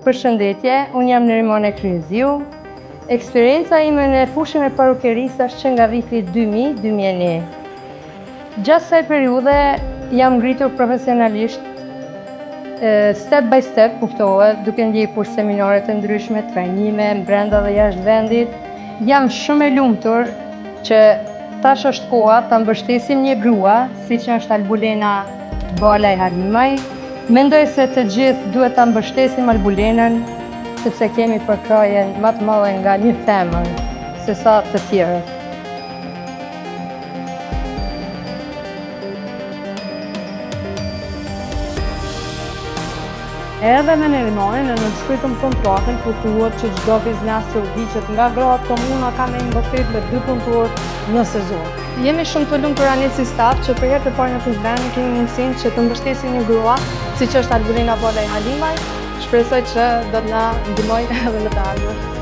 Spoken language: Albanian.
Përshëndetje, unë jam Nerimone Kryeziu. Eksperienca ime në fushën e parukerisë është që nga viti 2000-2001. Gjatë kësaj periudhe jam ngritur profesionalisht, step by step kuptohet, duke ndjekur seminare të ndryshme, trajnime brenda dhe jashtë vendit. Jam shumë e lumtur që tash është koha ta mbështesim një grua, siç është Albulena Balaj Halimaj. Mendoj se të gjithë duhet ta mbështesim Albulenën, sepse kemi përkrajen më të madhe nga një femër, se sa të tjerët. Edhe me Nerimonin e nënshkritëm kontratën ku thuhet që çdo biznes që udhëhiqet nga gratë komuna ka me mbështet me 2 punëtorë në sezon. Jemi shumë të lumtur ne si staf që për herë të parë në këtë vend kemi mundësinë që të mbështesim një grua, siç është Albulena Balaj Halimaj. Shpresoj që do të na ndihmojë edhe në të ardhmen.